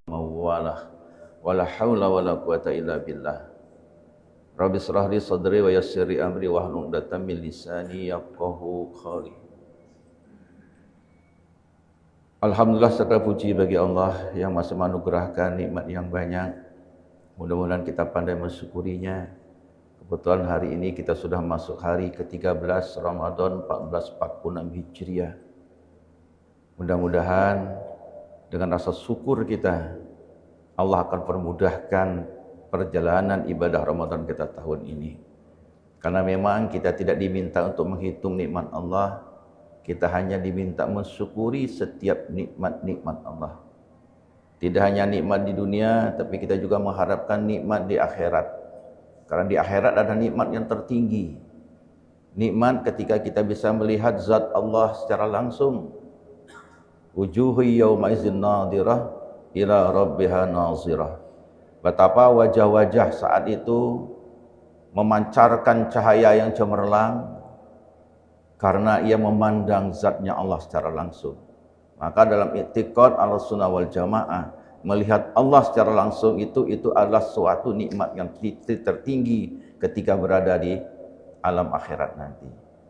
mawalah wala haula wala quwata illa billah. Rabbi shrah li sadri wa yassir li amri wahlul 'uqdatam min lisani yafqahu qawli. Alhamdulillah, segala puji bagi Allah yang masih menganugerahkan nikmat yang banyak. Mudah-mudahan kita pandai mensyukurinya. Kebetulan hari ini kita sudah masuk hari ke-13 Ramadan 1446 Hijriah. Mudah-mudahan dengan rasa syukur kita, Allah akan permudahkan perjalanan ibadah Ramadan kita tahun ini. Karena memang kita tidak diminta untuk menghitung nikmat Allah, kita hanya diminta mensyukuri setiap nikmat-nikmat Allah. Tidak hanya nikmat di dunia, tapi kita juga mengharapkan nikmat di akhirat. Karena di akhirat ada nikmat yang tertinggi. Nikmat ketika kita bisa melihat zat Allah secara langsung. Wujuhu yawma idzin nadhirah ila rabbiha nazirah. Betapa wajah-wajah saat itu memancarkan cahaya yang cemerlang karena ia memandang zatnya Allah secara langsung. Maka dalam i'tiqad Ahlussunnah wal Jamaah, melihat Allah secara langsung itu adalah suatu nikmat yang tertinggi ketika berada di alam akhirat nanti.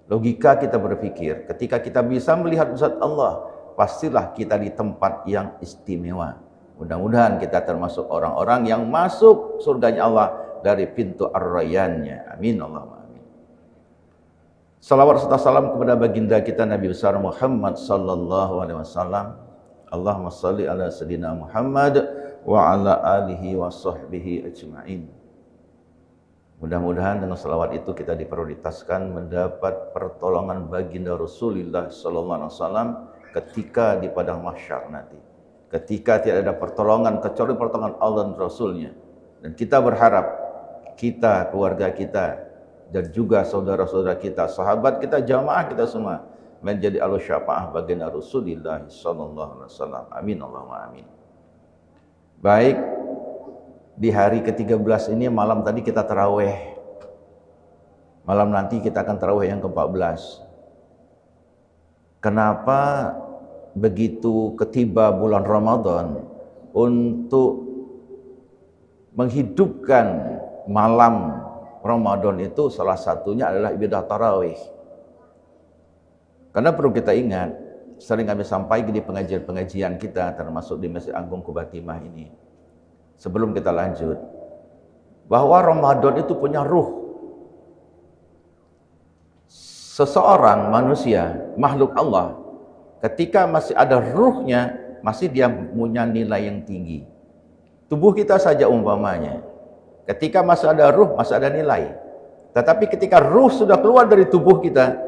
Logika kita berpikir, ketika kita bisa melihat zat Allah, pastilah kita di tempat yang istimewa. Mudah-mudahan kita termasuk orang-orang yang masuk surganya Allah dari pintu Ar-Rayyannya. Amin Allahumma amin. Salawat serta salam kepada baginda kita Nabi besar Muhammad sallallahu alaihi wasallam. Allahumma shalli ala sayyidina Muhammad wa ala alihi wa sahbihi ajma'in. Mudah-mudahan dengan salawat itu kita diprioritaskan mendapat pertolongan baginda Rasulullah sallallahu alaihi wasallam ketika di padang mahsyar nanti. Ketika tidak ada pertolongan kecuali pertolongan Allah dan Rasulnya. Dan kita berharap kita, keluarga kita, dan juga saudara-saudara kita, sahabat kita, jamaah kita semua menjadi ahlu syafaah baginda Rasulullah sallallahu alaihi wasallam. Amin Allahumma amin. Baik, di hari ke-13 ini malam tadi kita tarawih. Malam nanti kita akan tarawih yang ke-14. Kenapa begitu ketiba bulan Ramadan untuk menghidupkan malam Ramadan itu salah satunya adalah ibadah tarawih. Karena perlu kita ingat, sering kami sampaikan di pengajian-pengajian kita, termasuk di Masjid Agung Qubatimah ini. Sebelum kita lanjut, bahwa Ramadan itu punya ruh. Seseorang manusia, makhluk Allah, ketika masih ada ruhnya, masih dia punya nilai yang tinggi. Tubuh kita saja umpamanya, ketika masih ada ruh, masih ada nilai. Tetapi ketika ruh sudah keluar dari tubuh kita,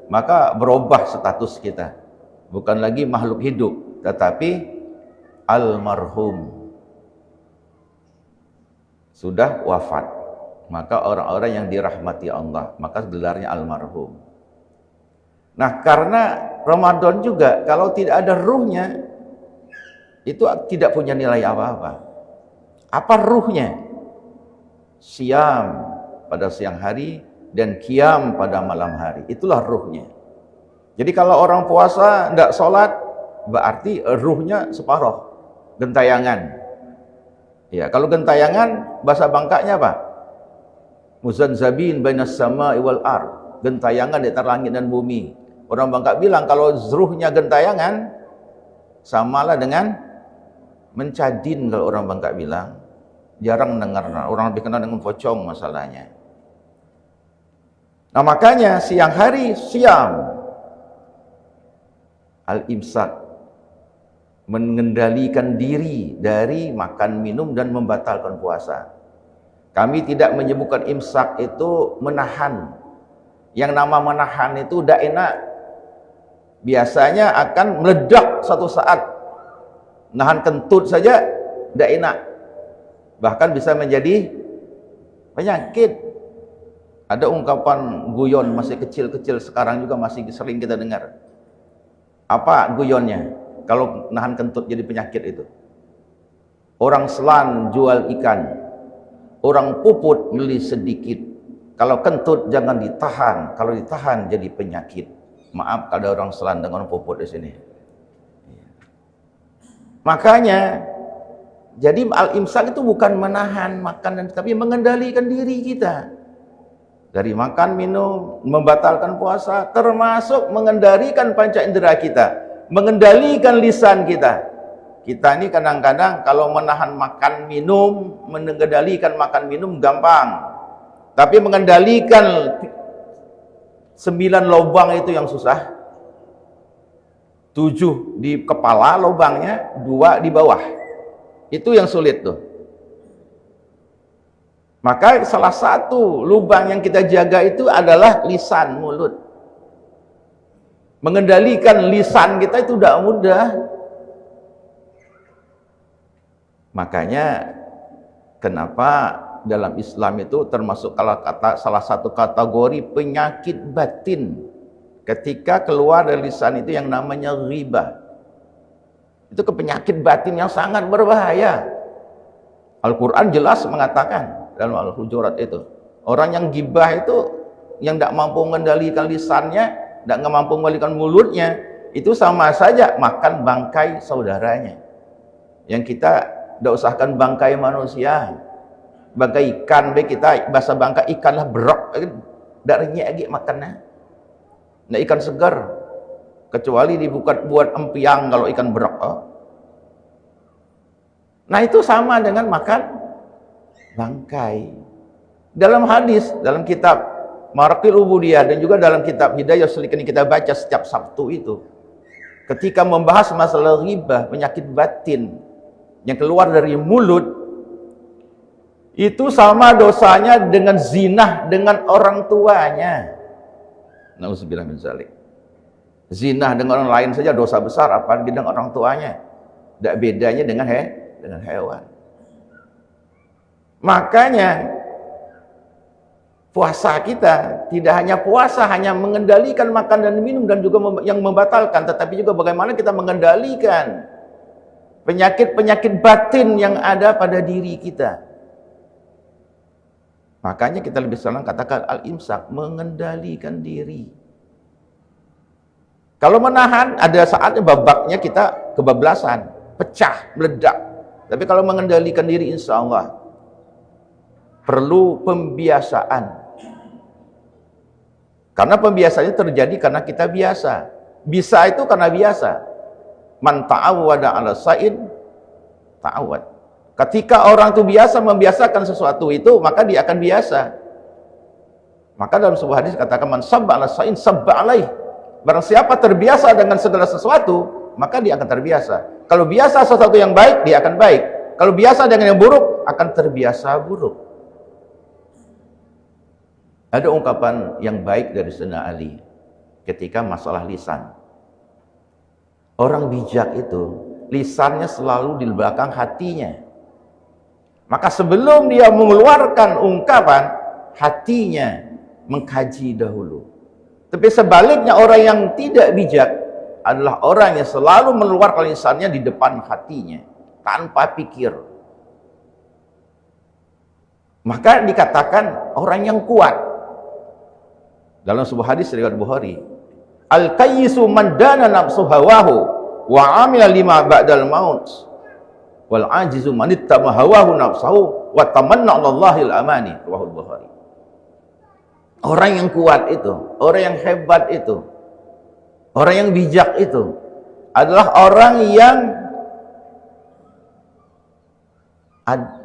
maka berubah status kita. Bukan lagi makhluk hidup, tetapi almarhum. Sudah wafat. Maka orang-orang yang dirahmati Allah, maka gelarnya almarhum. Nah, karena Ramadan juga kalau tidak ada ruhnya, itu tidak punya nilai apa-apa. Apa ruhnya? Siam pada siang hari dan qiyam pada malam hari. Itulah ruhnya. Jadi kalau orang puasa tidak sholat, berarti ruhnya separuh, gentayangan. Ya, kalau gentayangan bahasa Bangkanya apa? Muzanzabin bainas sama'i wal ard. Gentayangan di antara langit dan bumi. Orang Bangka bilang kalau ruhnya gentayangan samalah dengan mencadin. Kalau orang Bangka bilang, jarang dengar, orang lebih kenal dengan pocong masalahnya. Nah, makanya siang hari siam, al-imsak, mengendalikan diri dari makan minum dan membatalkan puasa. Kami tidak menyebutkan imsak itu menahan. Yang nama menahan itu tidak enak. Biasanya akan meledak suatu saat. Nahan kentut saja tidak enak. Bahkan bisa menjadi penyakit. Ada ungkapan guyon masih kecil-kecil sekarang juga masih sering kita dengar. Apa guyonnya? Kalau nahan kentut jadi penyakit itu. Orang selan jual ikan. Orang puput beli sedikit. Kalau kentut jangan ditahan. Kalau ditahan jadi penyakit. Maaf kalau ada orang selan dengan puput di sini. Makanya Jadi al-imsak itu bukan menahan makan, tapi mengendalikan diri kita. Dari makan, minum, membatalkan puasa, termasuk mengendalikan panca indera kita, mengendalikan lisan kita. Kita ini kadang-kadang kalau menahan makan, minum, mengendalikan makan, minum gampang. Tapi mengendalikan 9 lubang itu yang susah. 7 di kepala lubangnya, 2 di bawah. Itu yang sulit tuh. Maka salah satu lubang yang kita jaga itu adalah lisan, mulut. Mengendalikan lisan kita itu tidak mudah. Makanya kenapa dalam Islam itu termasuk salah satu kategori penyakit batin ketika keluar dari lisan itu yang namanya ghibah. Itu penyakit batin yang sangat berbahaya. Al-Quran jelas mengatakan dalam Al-Hujurat itu, orang yang ghibah itu yang tidak mampu mengendalikan lisannya, tidak mampu mengendalikan mulutnya, itu sama saja makan bangkai saudaranya. Yang kita tidak usahkan bangkai manusia, bangkai ikan, kita bahasa bangkai ikan lah berok, tidak renyek lagi makannya. Nah, ikan segar, kecuali dibuat buat empiang kalau ikan berok. Nah, itu sama dengan makan bangkai. Dalam hadis, dalam kitab Maraqil Ubudiyah dan juga dalam kitab Hidayah Salikin yang kita baca setiap Sabtu itu, ketika membahas masalah ghibah, penyakit batin yang keluar dari mulut, itu sama dosanya dengan zina dengan orang tuanya. Nauzubillah min dzalik. Zina dengan orang lain saja dosa besar, apalagi dengan orang tuanya. Tidak bedanya dengan hewan. Makanya puasa kita tidak hanya puasa hanya mengendalikan makan dan minum dan juga yang membatalkan, tetapi juga bagaimana kita mengendalikan penyakit-penyakit batin yang ada pada diri kita. Makanya kita lebih sering katakan al-imsak, mengendalikan diri. Kalau menahan, ada saatnya babaknya kita kebablasan, pecah, meledak. Tapi kalau mengendalikan diri, insya Allah perlu pembiasaan. Karena pembiasaannya terjadi karena kita biasa. Bisa itu karena biasa. Man ta'awwada 'ala sa'in ta'awwad. Ketika orang itu biasa membiasakan sesuatu itu, maka dia akan biasa. Maka dalam sebuah hadis katakan, man sabba 'ala sa'in sabba 'alaih. Barang siapa terbiasa dengan segala sesuatu, maka dia akan terbiasa. Kalau biasa sesuatu yang baik, dia akan baik. Kalau biasa dengan yang buruk, akan terbiasa buruk. Ada ungkapan yang baik dari Sayyidina Ali ketika masalah lisan. Orang bijak itu lisannya selalu di belakang hatinya. Maka sebelum dia mengeluarkan ungkapan, hatinya mengkaji dahulu. Tapi sebaliknya orang yang tidak bijak adalah orang yang selalu mengeluarkan lisannya di depan hatinya tanpa pikir. Maka dikatakan orang yang kuat. Dalam sebuah hadis riwayat Bukhari, al-qayyisu man dana nafsu hawahu wa amila lima ba'dal maut wal ajizu man ittaba hawahu nafsahu wa tamanna 'ala Allahil amani. Riwayat Bukhari. Orang yang kuat itu, orang yang hebat itu, orang yang bijak itu adalah orang yang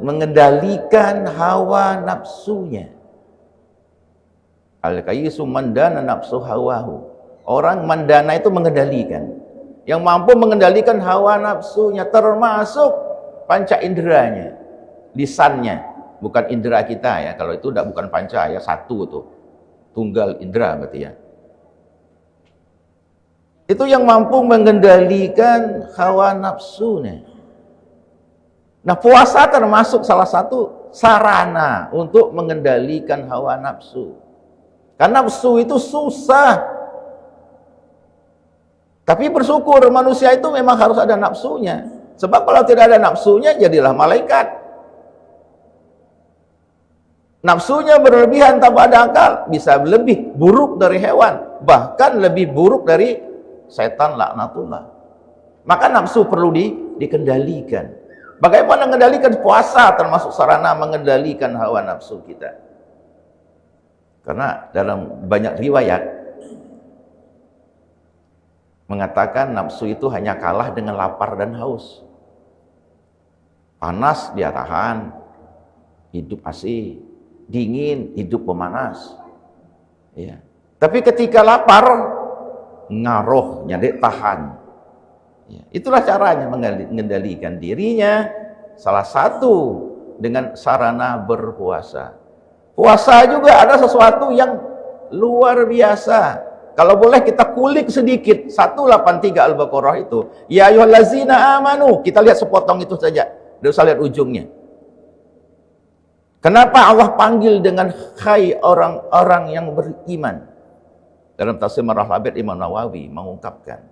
mengendalikan hawa nafsunya. Al-qayyisu mandana nafsu hawahu. Orang mandana itu mengendalikan. Yang mampu mengendalikan hawa nafsunya, termasuk panca inderanya, lisannya, bukan indera kita ya. Kalau itu bukan panca ya, satu tuh. Tunggal indera berarti ya. Itu yang mampu mengendalikan hawa nafsunya. Nah, puasa termasuk salah satu sarana untuk mengendalikan hawa nafsu. Karena nafsu itu susah. Tapi bersyukur manusia itu memang harus ada nafsunya. Sebab kalau tidak ada nafsunya, jadilah malaikat. Nafsunya berlebihan tanpa ada akal, bisa lebih buruk dari hewan, bahkan lebih buruk dari setan laknatullah. Maka nafsu perlu dikendalikan. Bagaimana mengendalikan puasa termasuk sarana mengendalikan hawa nafsu kita. Karena dalam banyak riwayat mengatakan nafsu itu hanya kalah dengan lapar dan haus. Panas dia tahan, hidup AC, dingin, hidup pemanas. Ya. Tapi ketika lapar, ngaruhnya dia tahan. Ya. Itulah caranya mengendalikan dirinya. Salah satu dengan sarana berpuasa. Puasa juga ada sesuatu yang luar biasa. Kalau boleh kita kulik sedikit 183 Al-Baqarah itu, ya ayyuhallazina amanu, kita lihat sepotong itu saja, tidak usah lihat ujungnya. Kenapa Allah panggil dengan hai orang-orang yang beriman? Dalam tafsir Marah Labid, Imam Nawawi mengungkapkan,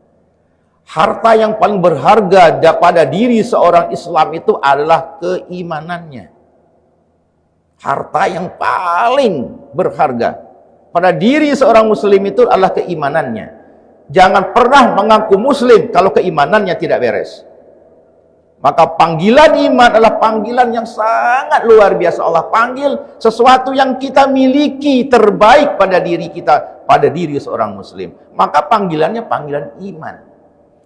harta yang paling berharga pada diri seorang Islam itu adalah keimanannya. Harta yang paling berharga pada diri seorang muslim itu adalah keimanannya. Jangan pernah mengaku muslim kalau keimanannya tidak beres. Maka panggilan iman adalah panggilan yang sangat luar biasa. Allah panggil sesuatu yang kita miliki terbaik pada diri kita, pada diri seorang muslim. Maka panggilannya panggilan iman.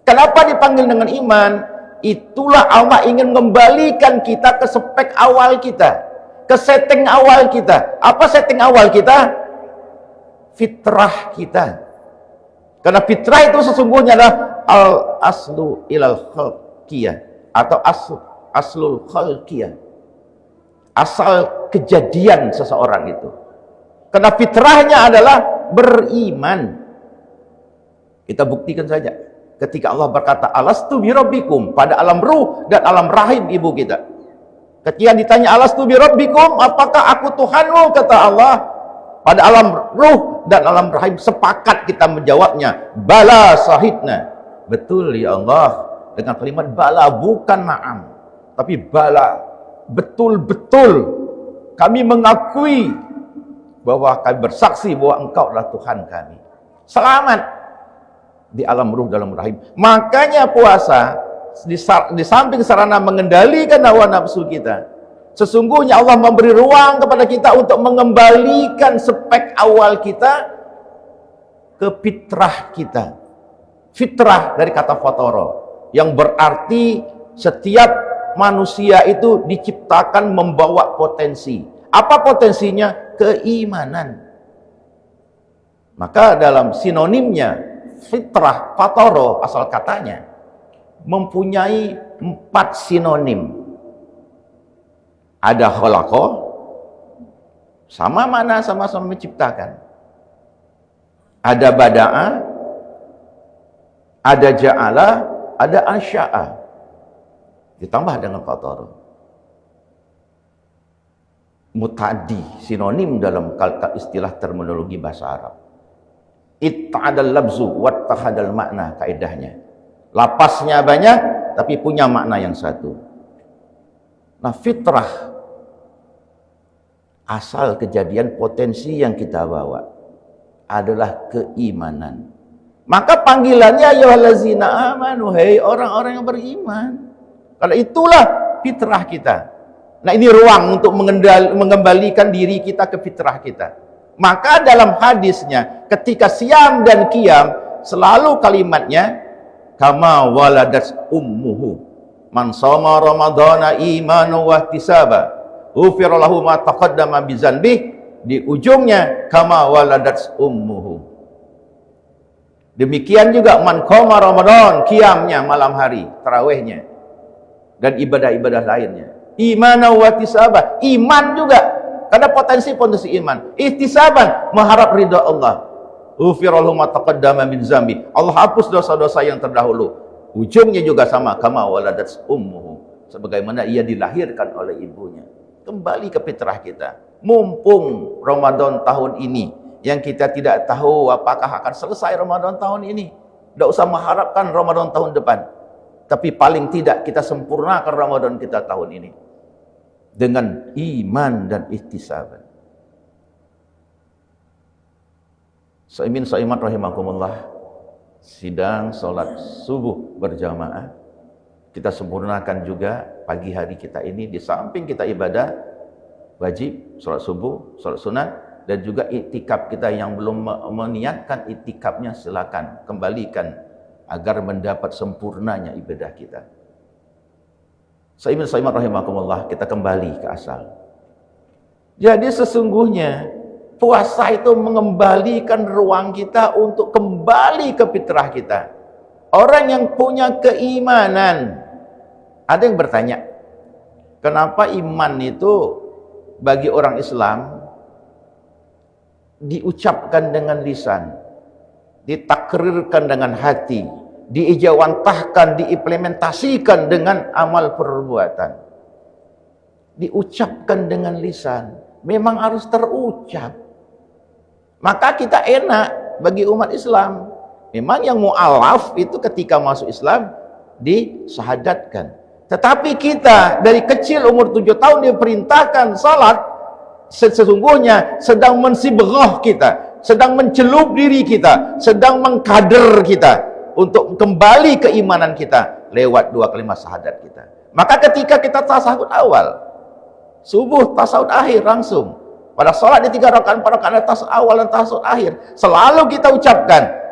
Kenapa dipanggil dengan iman? Itulah Allah ingin mengembalikan kita ke spek awal kita, ke setting awal kita. Apa setting awal kita? Fitrah kita. Karena fitrah itu sesungguhnya adalah al-aslu ilal khalqiyah atau aslul khalqiyah. Asal kejadian seseorang itu. Karena fitrahnya adalah beriman. Kita buktikan saja. Ketika Allah berkata, alastu birabbikum, pada alam ruh dan alam rahim ibu kita. Ketika ditanya, alastu birabbikum, apakah aku Tuhanmu? Kata Allah, pada alam ruh dan alam rahim sepakat kita menjawabnya, bala sahidna. Betul ya Allah, dengan kalimat bala, bukan na'am, tapi bala, betul-betul kami mengakui bahwa kami bersaksi bahwa Engkau adalah Tuhan kami. Selamat di alam ruh dalam rahim. Makanya puasa di samping sarana mengendalikan hawa nafsu kita, sesungguhnya Allah memberi ruang kepada kita untuk mengembalikan spek awal kita ke fitrah kita. Fitrah dari kata fatara, yang berarti setiap manusia itu diciptakan membawa potensi. Apa potensinya? Keimanan. Maka dalam sinonimnya fitrah, fatara asal katanya mempunyai 4 sinonim. Ada khalaqa, sama mana sama-sama menciptakan. Ada bada'a, ada ja'ala, ada ansya'a. Ditambah dengan fatara. Mutadi, sinonim dalam istilah terminologi bahasa Arab. Itta'adal labzu wattahadal makna, kaidahnya. Lapasnya banyak, tapi punya makna yang satu. Nah, fitrah, asal kejadian potensi yang kita bawa adalah keimanan. Maka panggilannya ayyuhallazina amanu, hei orang-orang yang beriman. Karena itulah fitrah kita. Nah, ini ruang untuk mengembalikan diri kita ke fitrah kita. Maka dalam hadisnya ketika siam dan qiyam selalu kalimatnya kama waladat ummuhu man shoma ramadhana imanu wa ihtisaba ghufira lahu ma taqaddama bi dzanbih. Di ujungnya kama waladat ummuhu. Demikian juga man qama ramadan, qiyamnya malam hari, tarawihnya dan ibadah-ibadah lainnya. Imanu wa ihtisaba, iman juga karena potensi iman. Ihtisaban, mengharap ridha Allah. Ghufira lahu ma taqaddama min dzanbi, Allah hapus dosa-dosa yang terdahulu. Ujungnya juga sama, kama waladat ummuhu, sebagaimana ia dilahirkan oleh ibunya. Kembali ke fitrah kita. Mumpung Ramadan tahun ini yang kita tidak tahu apakah akan selesai Ramadan tahun ini, tidak usah mengharapkan Ramadan tahun depan, tapi paling tidak kita sempurnakan Ramadan kita tahun ini dengan iman dan ihtisaban. Saimin rahimakumullah, sidang salat subuh berjamaah kita sempurnakan juga pagi hari kita ini, di samping kita ibadah wajib, sholat subuh, sholat sunat, dan juga iktikaf kita yang belum meniatkan iktikafnya, silakan kembalikan agar mendapat sempurnanya ibadah kita. Saiman rahimakumullah, kita kembali ke asal. Jadi sesungguhnya puasa itu mengembalikan ruang kita untuk kembali ke fitrah kita. Orang yang punya keimanan, ada yang bertanya, kenapa iman itu bagi orang Islam diucapkan dengan lisan, ditakrirkan dengan hati, diijawantahkan, diimplementasikan dengan amal perbuatan. Diucapkan dengan lisan, memang harus terucap. Maka kita enak bagi umat Islam. Memang yang mu'alaf itu ketika masuk Islam disahadatkan. Tetapi kita dari kecil umur 7 tahun diperintahkan salat, sesungguhnya sedang mensibrah kita, sedang mencelup diri kita, sedang mengkader kita untuk kembali keimanan kita lewat 2 kalimat syahadat kita. Maka ketika kita tasahud awal, subuh tasahud akhir langsung, pada salat di 3 rakaat 4 rakaat tasahud awal dan tasahud akhir, selalu kita ucapkan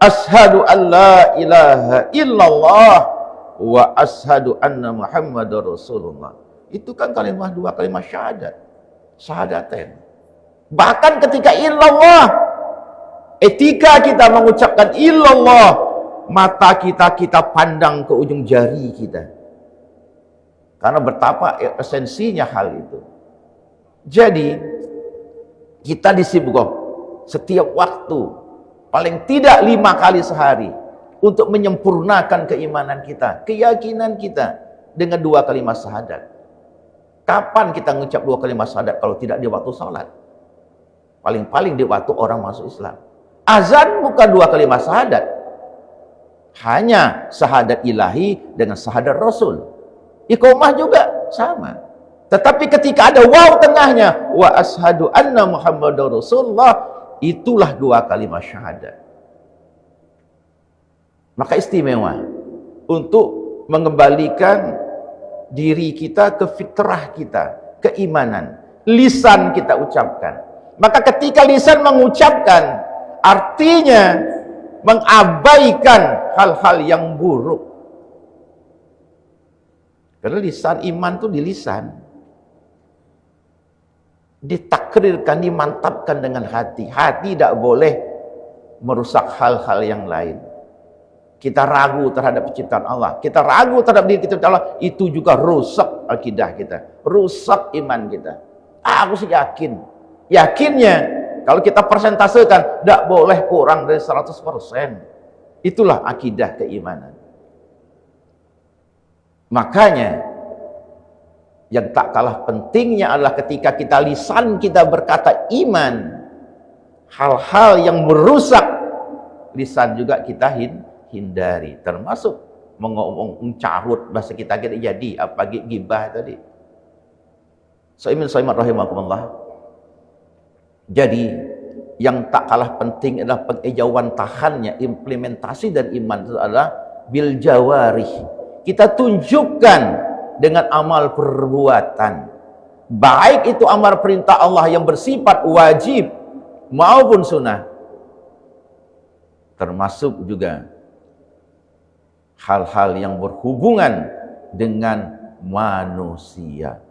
asyhadu an la ilaha illallah wa asyhadu anna muhammadar rasulullah. Itu kan kalimat 2 kalimat syahadat, syahadatain. Bahkan ketika illallah, etika kita mengucapkan illallah, mata kita pandang ke ujung jari kita, karena betapa esensinya hal itu. Jadi kita disibukkan setiap waktu, paling tidak 5 kali sehari, untuk menyempurnakan keimanan kita, keyakinan kita dengan 2 kalimat syahadat. Kapan kita mengucap 2 kalimat syahadat kalau tidak di waktu salat? Paling-paling di waktu orang masuk Islam. Azan bukan 2 kalimat syahadat, hanya syahadat ilahi dengan syahadat Rasul. Iqamah juga sama. Tetapi ketika ada waw tengahnya, wa asyhadu anna muhammadar rasulullah, itulah 2 kalimat syahadat. Maka istimewa untuk mengembalikan diri kita ke fitrah kita, keimanan. Lisan kita ucapkan. Maka ketika lisan mengucapkan, artinya mengabaikan hal-hal yang buruk. Karena lisan, iman itu di lisan. Ditakrirkan, dimantapkan dengan hati. Hati tidak boleh merusak hal-hal yang lain. Kita ragu terhadap penciptaan Allah, kita ragu terhadap diri kita Allah, itu juga rusak akidah kita, rusak iman kita. Aku sih yakin, yakinnya kalau kita persentasekan, tidak boleh kurang dari 100%. Itulah akidah keimanan. Makanya yang tak kalah pentingnya adalah ketika kita lisan kita berkata iman, hal-hal yang merusak lisan juga kita hindari, termasuk mengomong carut, bahasa kita jadi apa gibah tadi. Saiman rahimakumullah. Jadi yang tak kalah penting adalah pengejauhan tahannya, implementasi dan iman itu adalah bil jawarih. Kita tunjukkan dengan amal perbuatan, baik itu amal perintah Allah yang bersifat wajib maupun sunnah, termasuk juga hal-hal yang berhubungan dengan manusia.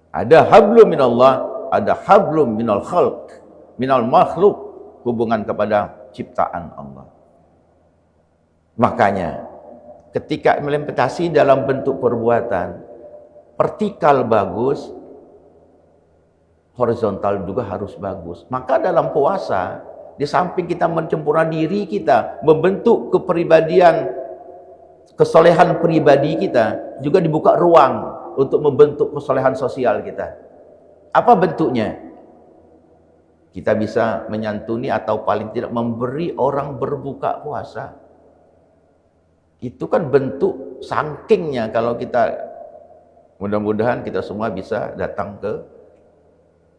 Ada hablum minallah, ada hablum minal khalq, minal makhluk, hubungan kepada ciptaan Allah. Makanya ketika implementasi dalam bentuk perbuatan, vertikal bagus, horizontal juga harus bagus. Maka dalam puasa, di samping kita mencempurnakan diri kita, membentuk kepribadian, kesolehan pribadi kita, juga dibuka ruang untuk membentuk kesolehan sosial kita. Apa bentuknya? Kita bisa menyantuni atau paling tidak memberi orang berbuka puasa. Itu kan bentuk sangkingnya. Kalau kita, mudah-mudahan kita semua bisa datang ke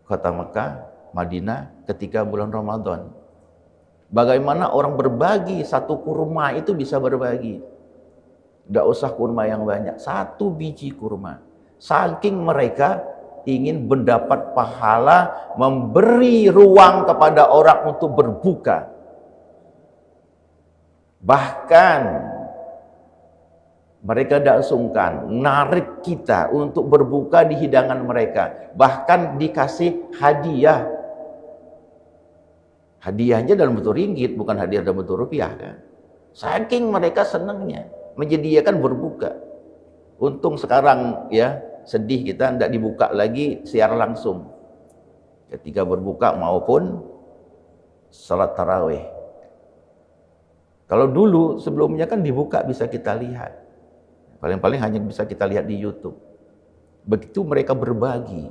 kota Mekah, Madinah ketika bulan Ramadan. Bagaimana orang berbagi, satu kurma itu bisa berbagi. Tidak usah kurma yang banyak, 1 biji kurma. Saking mereka ingin mendapat pahala, memberi ruang kepada orang untuk berbuka. Bahkan mereka tidak sungkan narik kita untuk berbuka di hidangan mereka. Bahkan dikasih hadiah. Hadiahnya dalam bentuk ringgit, bukan hadiah dalam bentuk rupiah kan. Saking mereka senangnya menyediakan berbuka. Untung sekarang ya sedih kita tidak dibuka lagi siar langsung ketika berbuka maupun salat tarawih. Kalau dulu sebelumnya kan dibuka bisa kita lihat, paling-paling hanya bisa kita lihat di YouTube. Begitu mereka berbagi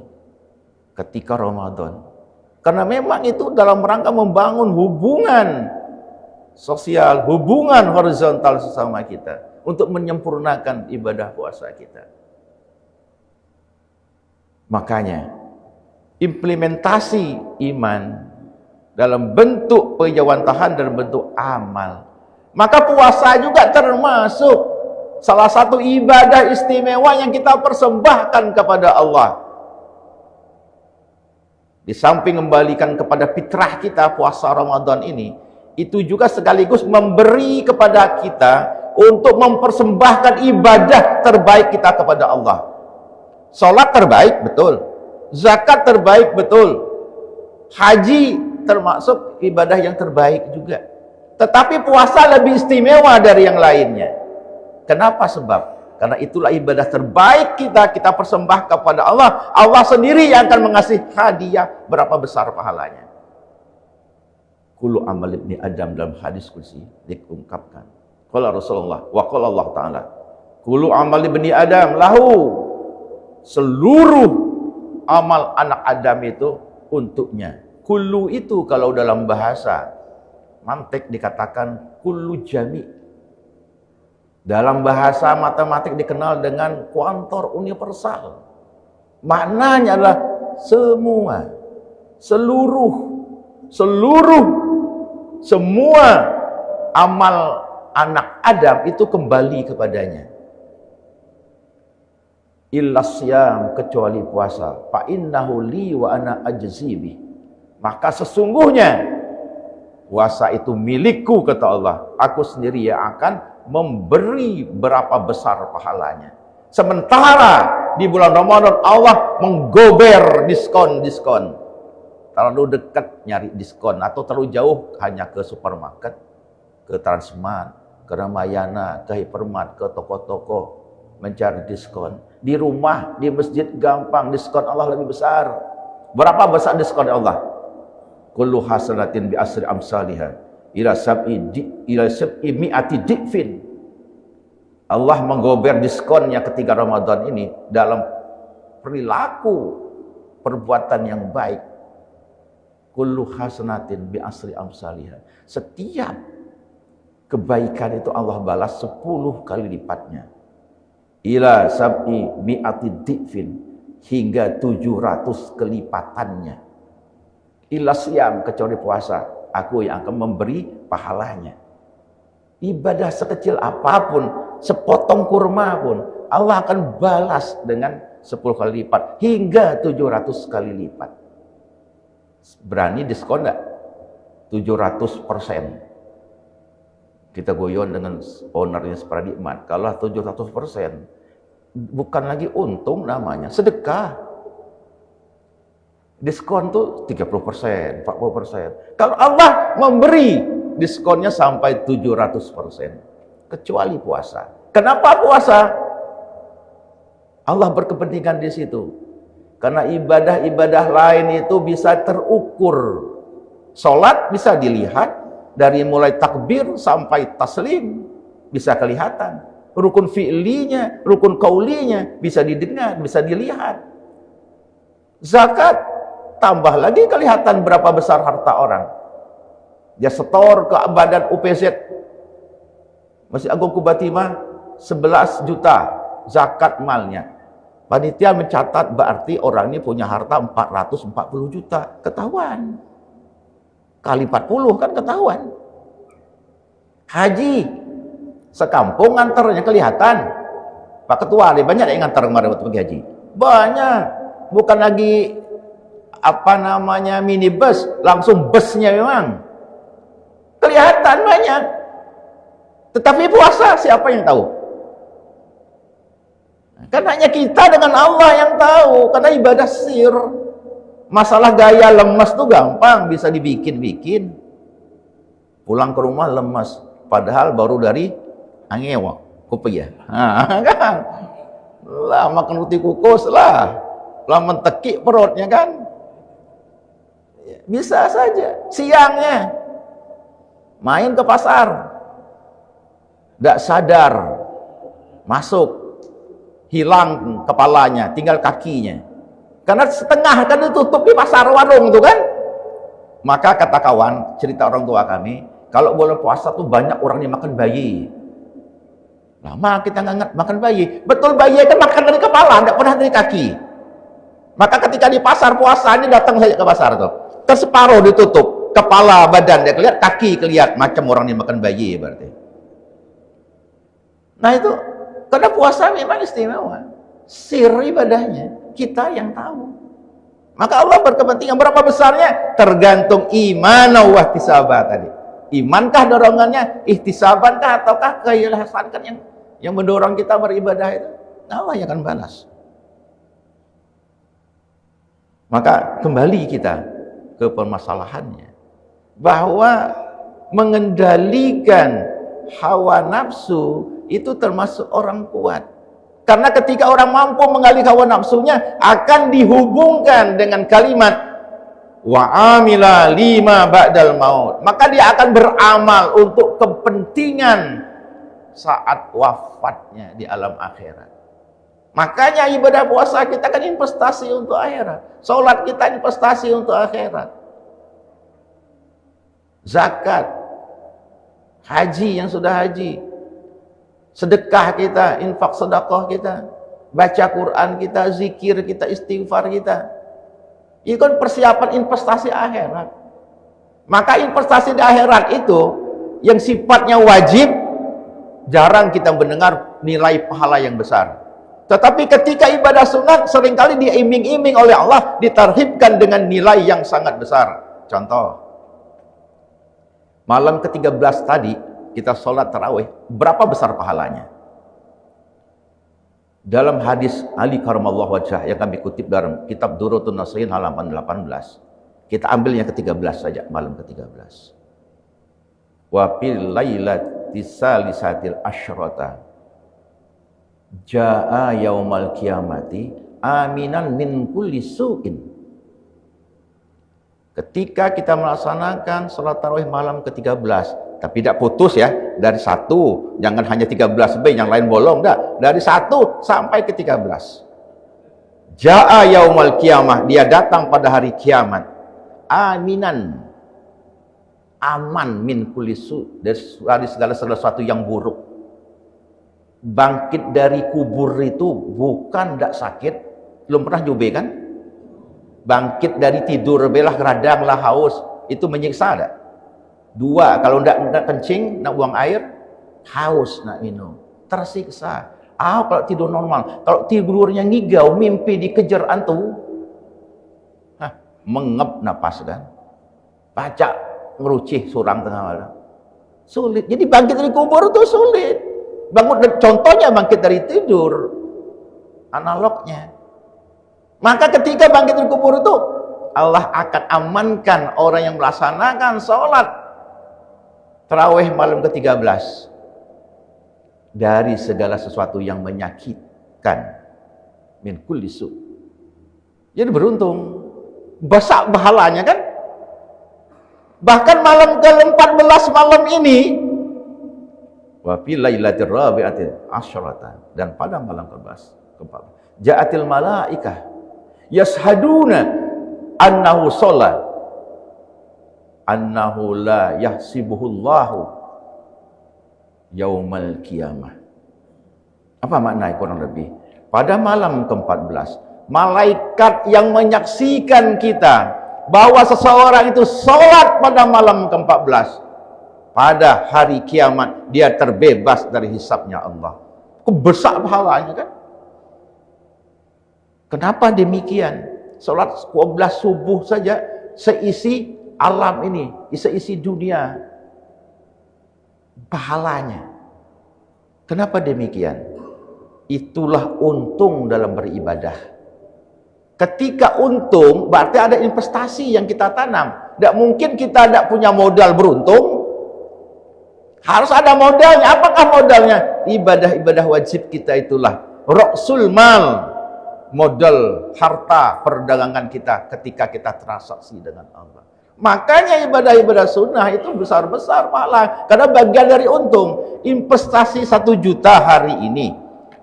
ketika Ramadan, karena memang itu dalam rangka membangun hubungan sosial, hubungan horizontal sesama kita, untuk menyempurnakan ibadah puasa kita. Makanya implementasi iman dalam bentuk penjawantahan dan bentuk amal, maka puasa juga termasuk salah satu ibadah istimewa yang kita persembahkan kepada Allah. Di samping kembalikan kepada fitrah kita, puasa Ramadan ini itu juga sekaligus memberi kepada kita untuk mempersembahkan ibadah terbaik kita kepada Allah. Salat terbaik, betul. Zakat terbaik, betul. Haji termasuk ibadah yang terbaik juga. Tetapi puasa lebih istimewa dari yang lainnya. Kenapa? Sebab karena itulah ibadah terbaik kita persembahkan kepada Allah. Allah sendiri yang akan mengasih hadiah berapa besar pahalanya. Kullu amal ibni Adam, dalam hadis qudsi diungkapkan. Qala Rasulullah wa qala Allah Ta'ala, kullu amal ibni Adam lahu, seluruh amal anak Adam itu untuknya. Kullu itu kalau dalam bahasa mantik dikatakan kullu jami. Dalam bahasa matematik dikenal dengan kuantor universal. Maknanya adalah semua, semua amal anak Adam itu kembali kepadanya. Illa siyam, kecuali puasa. Fa innahu li wa ana ajzibi. Maka sesungguhnya puasa itu milikku, kata Allah. Aku sendiri yang akan memberi berapa besar pahalanya. Sementara di bulan Ramadan Allah menggober diskon-diskon. Terlalu dekat nyari diskon, atau terlalu jauh hanya ke supermarket, ke Transmart, ke Ramayana, ke Hypermart, ke toko-toko mencari diskon. Di rumah, di masjid gampang, diskon Allah lebih besar. Berapa besar diskon Allah? Kullu hasanatin bi asri amsalihah ila sab'i mi'ati difin. Allah menggober diskonnya ketika Ramadan ini dalam perilaku perbuatan yang baik. Kullu hasanatin bi asri amsalihah. Setiap kebaikan itu Allah balas 10 kali lipatnya. Ila sab'i mi'ati difin, hingga 700 kelipatannya. Ila siyam, kecuali puasa, aku yang akan memberi pahalanya. Ibadah sekecil apapun, sepotong kurma pun, Allah akan balas dengan 10 kali lipat, hingga 700 kali lipat. Berani diskon enggak? 700%. Kita goyon dengan ownernya Paradigmat. Kalau 700%, bukan lagi untung namanya, sedekah. Diskon tuh 30%, 40%. Kalau Allah memberi diskonnya sampai 700%. Kecuali puasa. Kenapa puasa? Allah berkepentingan di situ. Karena ibadah-ibadah lain itu bisa terukur. Salat bisa dilihat dari mulai takbir sampai taslim, bisa kelihatan. Rukun fi'linya, rukun kaulinya bisa didengar, bisa dilihat. Zakat, tambah lagi kelihatan berapa besar harta orang. Dia setor ke badan UPZ Masjid Agung Kubatimah 11 juta zakat malnya. Panitia mencatat berarti orang ini punya harta 440 juta. Ketahuan. Kali 40 kan ketahuan. Haji Sekampung nganternya kelihatan. Pak Ketua, ada banyak yang ngantar kemarin waktu pergi haji. Banyak. Bukan lagi minibus, langsung busnya memang. Kelihatan banyak. Tetapi puasa siapa yang tahu? Kan hanya kita dengan Allah yang tahu. Karena ibadah sir. Masalah gaya lemas tuh gampang, bisa dibikin-bikin. Pulang ke rumah lemas, padahal baru dari angewa, kopiah. Kan? Lah makan roti kukus lah mentekik perutnya kan. Bisa saja. Siangnya main ke pasar, tidak sadar, masuk, hilang kepalanya, tinggal kakinya. Karena setengah kan ditutup di pasar warung tuh kan. Maka kata kawan, cerita orang tua kami, kalau bulan puasa tuh banyak orang yang makan bayi. Lama kita nggak makan bayi. Betul, bayi kan makan dari kepala, tidak pernah dari kaki. Maka ketika di pasar puasa ini datang saja ke pasar tuh, terseparuh ditutup, kepala, badan dia kelihatan, kaki kelihatan, macam orang yang makan bayi berarti. Nah itu, karena puasa memang istimewa. Sir ibadahnya kita yang tahu. Maka Allah berkepentingan berapa besarnya tergantung iman wa ihtisaban tadi. Imankah dorongannya, ihtisabankah ataukah keikhlasan yang mendorong kita beribadah itu? Allah yang akan balas. Maka kembali kita ke permasalahannya bahwa mengendalikan hawa nafsu itu termasuk orang kuat. Karena ketika orang mampu mengalihkan hawa nafsunya akan dihubungkan dengan kalimat wa amila lima ba'dal maut. Maka dia akan beramal untuk kepentingan saat wafatnya di alam akhirat. Makanya ibadah puasa kita kan investasi untuk akhirat. Salat kita investasi untuk akhirat. Zakat, haji yang sudah haji, sedekah kita, infak sedekah kita, baca Quran kita, zikir kita, istighfar kita. Itu kan persiapan investasi akhirat. Maka investasi di akhirat itu yang sifatnya wajib, jarang kita mendengar nilai pahala yang besar. Tetapi ketika ibadah sunat seringkali diiming-iming oleh Allah, ditarhibkan dengan nilai yang sangat besar. Contoh, malam ke-13 tadi kita sholat tarawih, berapa besar pahalanya? Dalam hadis Ali karamallahu wajhah yang kami kutip dalam kitab Durratun Nasihin halaman 18, kita ambil yang ke-13 saja, malam ke-13. Wa fil lailati salisatil asyrata jaa yaumal kiamati aminan min kulli su'in. Ketika kita melaksanakan sholat tarawih malam ke-13, tapi tidak putus ya, dari 1, jangan hanya 13B, yang lain bolong, enggak, dari 1 sampai ke 13. Jaa yaumal kiamah, dia datang pada hari kiamat, aminan, aman min kulli su', dari segala sesuatu yang buruk. Bangkit dari kubur itu bukan tidak sakit, belum pernah nyoba kan? Bangkit dari tidur, belah radang lah haus, itu menyiksa ada. 2, kalau tidak kencing, nak buang air, haus nak minum, tersiksa. Kalau tidur normal, kalau tidurnya ngigau, mimpi dikejar antu, mengep napas kan, baca ngerucih surang tengah malam, sulit. Jadi bangkit dari kubur itu sulit. Bangun, contohnya bangkit dari tidur, analognya. Maka ketika bangkit dari kubur itu, Allah akan amankan orang yang melaksanakan sholat tarawih malam ke-13 dari segala sesuatu yang menyakitkan, min kulli su'. Jadi beruntung, besar pahalanya kan. Bahkan malam ke-14 malam ini, wa fil lailatir rabi'atil asyrata, dan pada malam ke-14 ja'atil malaikah yashhaduna annahu sholat annahu la yahsibuhullahu yaumal qiyamah. Apa maknanya kurang lebih? Pada malam ke-14, malaikat yang menyaksikan kita bahwa seseorang itu sholat pada malam ke-14, pada hari kiamat dia terbebas dari hisabnya Allah. Besar pahalanya kan? Kenapa demikian? Salat 12 subuh saja seisi alam ini, seisi dunia pahalanya. Kenapa demikian? Itulah untung dalam beribadah. Ketika untung berarti ada investasi yang kita tanam. Tidak mungkin kita tidak punya modal beruntung. Harus ada modalnya. Apakah modalnya? Ibadah-ibadah wajib kita itulah ra'sul mal, modal harta perdagangan kita ketika kita transaksi dengan Allah. Makanya ibadah-ibadah sunnah itu besar-besar pahala, karena bagian dari untung. Investasi 1 juta hari ini,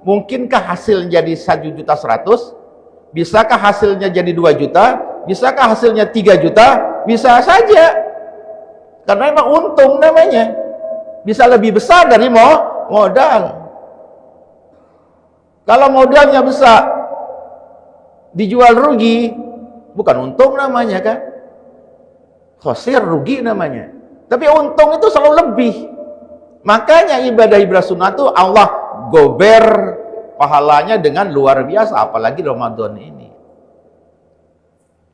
mungkinkah hasilnya jadi 1.100.000? Bisakah hasilnya jadi 2 juta? Bisakah hasilnya 3 juta? Bisa saja, karena memang untung namanya. Bisa lebih besar dari modal. Kalau modalnya besar, dijual rugi, bukan untung namanya kan? Khosir, rugi namanya. Tapi untung itu selalu lebih. Makanya ibadah-ibadah sunnah itu Allah gober pahalanya dengan luar biasa, apalagi Ramadan ini.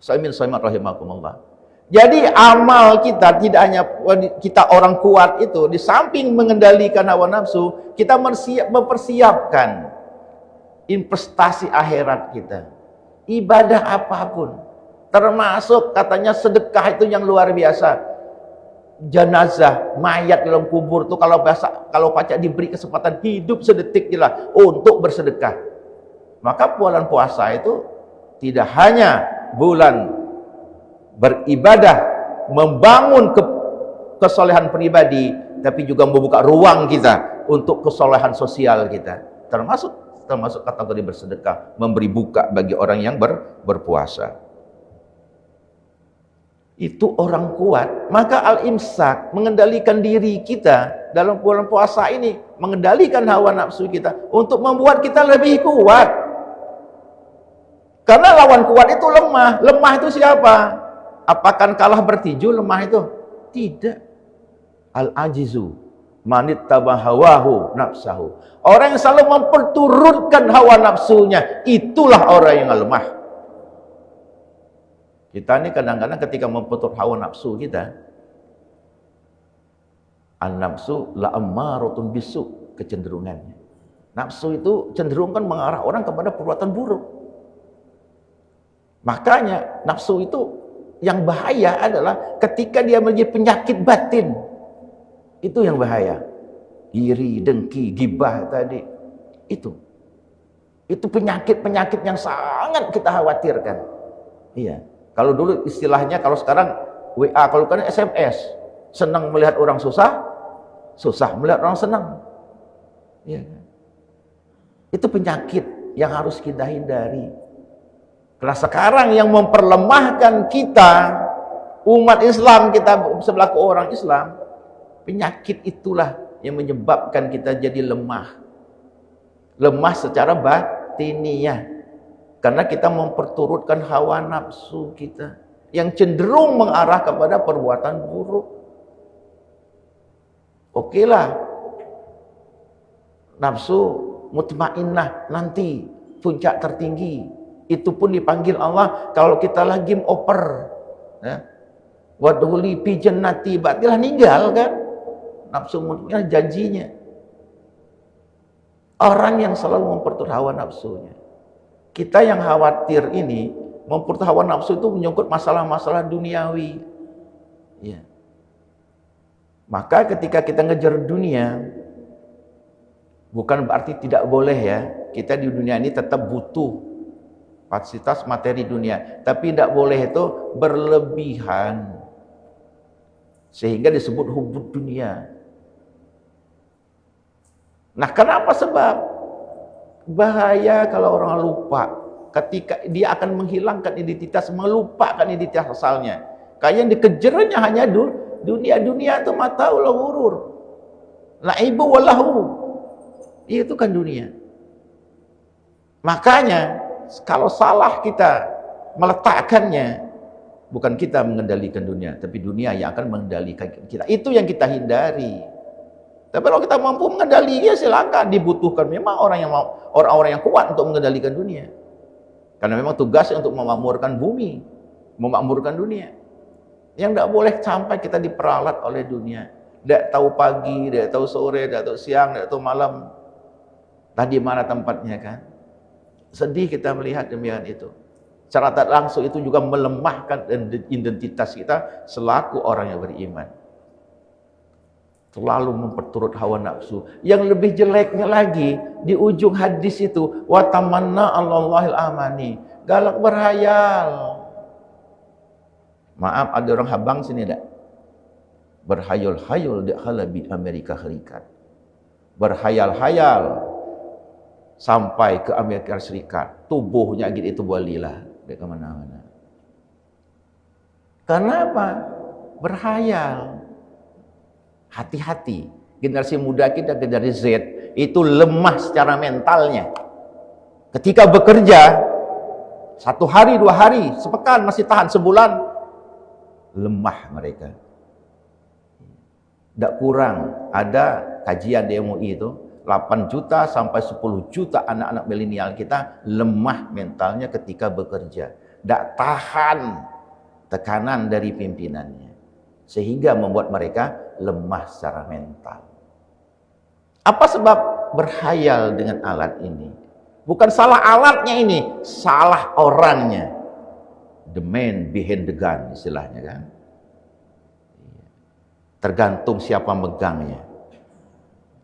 Saimin rahimakumullah. Jadi amal kita tidak hanya kita orang kuat itu, di samping mengendalikan hawa nafsu, kita mempersiapkan investasi akhirat kita. Ibadah apapun, termasuk katanya sedekah itu yang luar biasa. Jenazah, mayat dalam kubur itu kalau pacak diberi kesempatan hidup sedetik jelas untuk bersedekah. Maka bulan puasa itu tidak hanya bulan beribadah, membangun kesolehan pribadi, tapi juga membuka ruang kita untuk kesolehan sosial kita. Termasuk kategori bersedekah, memberi buka bagi orang yang berpuasa. Itu orang kuat. Maka al-imsak, mengendalikan diri kita dalam bulan puasa ini, mengendalikan hawa nafsu kita untuk membuat kita lebih kuat. Karena lawan kuat itu lemah. Lemah itu siapa? Apakah kalah bertinju lemah itu? Tidak. Al-ajizu manittaba hawahu nafsahu. Orang yang selalu memperturutkan hawa nafsunya, itulah orang yang lemah. Kita ini kadang-kadang ketika memperturut hawa nafsu kita, an-nafsu la'ammaratun bisu, kecenderungannya. Nafsu itu cenderung kan mengarah orang kepada perbuatan buruk. Makanya nafsu itu yang bahaya adalah ketika dia menjadi penyakit batin. Itu yang bahaya. Iri, dengki, gibah tadi. Itu penyakit-penyakit yang sangat kita khawatirkan. Iya. Kalau dulu istilahnya, kalau sekarang WA, kalau kan SMS. Senang melihat orang susah, susah melihat orang senang. Ya. Itu penyakit yang harus kita hindari. Karena sekarang yang memperlemahkan kita, umat Islam, kita sebelaku orang Islam, penyakit itulah yang menyebabkan kita jadi lemah. Lemah secara batiniah. Karena kita memperturutkan hawa nafsu kita yang cenderung mengarah kepada perbuatan buruk. Oke lah, nafsu mutmainnah nanti puncak tertinggi. Itu pun dipanggil Allah kalau kita lagi oper. Ya. Wadhuli fi jannati, berartilah ninggal kan? Nafsu mutmainnah janjinya. Orang yang selalu memperturut hawa nafsunya. Kita yang khawatir ini, memperturut hawa nafsu itu menyangkut masalah-masalah duniawi. Ya. Maka ketika kita ngejar dunia, bukan berarti tidak boleh ya. Kita di dunia ini tetap butuh fasilitas materi dunia. Tapi tidak boleh itu berlebihan. Sehingga disebut hubud dunia. Nah, kenapa sebab? Bahaya kalau orang lupa. Ketika dia akan menghilangkan identitas, melupakan identitas asalnya. Kayak yang dikejarnya hanya dunia itu mataul ghurur. Laibu walahu. Itu kan dunia. Makanya kalau salah kita meletakkannya, Bukan kita mengendalikan dunia, tapi dunia yang akan mengendalikan kita. Itu yang kita hindari. Tapi kalau kita mampu mengendali, ya silakan. Dibutuhkan memang orang-orang yang kuat untuk mengendalikan dunia. Karena memang tugasnya untuk memakmurkan bumi, memakmurkan dunia. Yang tidak boleh sampai kita diperalat oleh dunia. Tidak tahu pagi, tidak tahu sore, tidak tahu siang, tidak tahu malam. Tadi mana tempatnya kan? Sedih kita melihat demikian itu. Secara tak langsung itu juga melemahkan identitas kita selaku orang yang beriman. Terlalu memperturut hawa nafsu. Yang lebih jeleknya lagi, di ujung hadis itu, wa tamanna Allahil amani. Galak berhayal. Maaf, ada orang Habang sini tak? Berhayal-hayal di halabi Amerika Serikat. Berhayal-hayal sampai ke Amerika Serikat. Tubuhnya gitu itu balilah. Dia kemana-mana. Kenapa? Berhayal. Hati-hati. Generasi muda kita, generasi Z, itu lemah secara mentalnya. Ketika bekerja, 1 hari, 2 hari, sepekan masih tahan, sebulan, lemah mereka. Tidak kurang, ada kajian di MUI itu, 8 juta sampai 10 juta anak-anak milenial kita lemah mentalnya ketika bekerja. Tidak tahan tekanan dari pimpinannya. Sehingga membuat mereka lemah secara mental. Apa sebab berhayal dengan alat ini? Bukan salah alatnya ini, salah orangnya. The man behind the gun istilahnya kan. Tergantung siapa megangnya.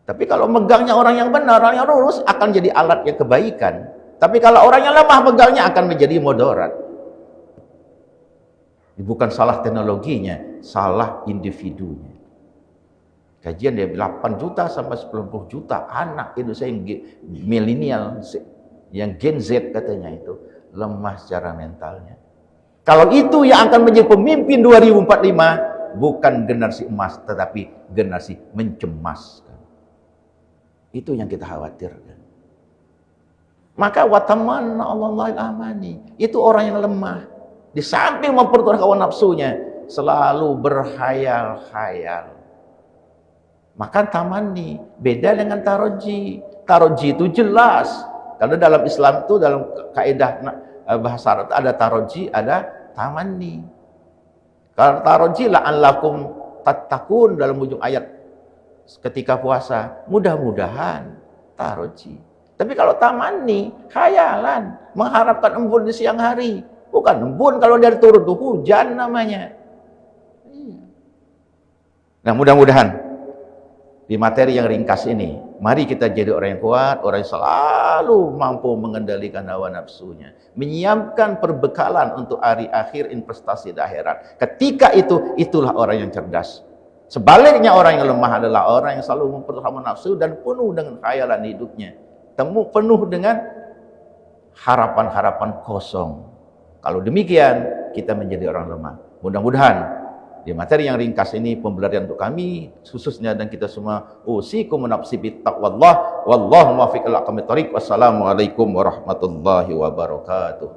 Tapi kalau megangnya orang yang benar, orang yang lurus, akan jadi alat yang kebaikan. Tapi kalau orang yang lemah megangnya akan menjadi mudarat. Bukan salah teknologinya, salah individunya. Kajian dia 8 juta sampai 10 juta anak Indonesia yang milenial, yang Gen Z katanya itu, lemah secara mentalnya. Kalau itu yang akan menjadi pemimpin 2045, bukan generasi emas, tetapi generasi mencemaskan. Itu yang kita khawatirkan. Maka watamanna Allahil amani, itu orang yang lemah. Di samping memperturut hawa nafsunya, selalu berhayal-hayal. Maka tamanni beda dengan taroji. Taroji itu jelas. Karena dalam Islam itu, dalam kaidah bahasa Arab ada taroji, ada tamanni. Kalau taroji la'allakum tattaqun dalam ujung ayat ketika puasa, mudah-mudahan taroji. Tapi kalau tamanni, khayalan, mengharapkan embun di siang hari. Bukan embun, kalau dia turun tuh hujan namanya. Nah, mudah-mudahan di materi yang ringkas ini, mari kita jadi orang yang kuat, orang yang selalu mampu mengendalikan hawa nafsunya, menyiapkan perbekalan untuk hari akhir, investasi di akhirat. Ketika itu, itulah orang yang cerdas. Sebaliknya orang yang lemah adalah orang yang selalu memperturut hawa nafsu dan penuh dengan khayalan hidupnya, penuh dengan harapan-harapan kosong. Kalau demikian, kita menjadi orang lemah. Mudah-mudahan di materi yang ringkas ini pembelajaran untuk kami khususnya dan kita semua. Usikum nafsi bittaqwallah wallahu muwaffiq ila aqwamit thoriq. Wassalamualaikum warahmatullahi wabarakatuh.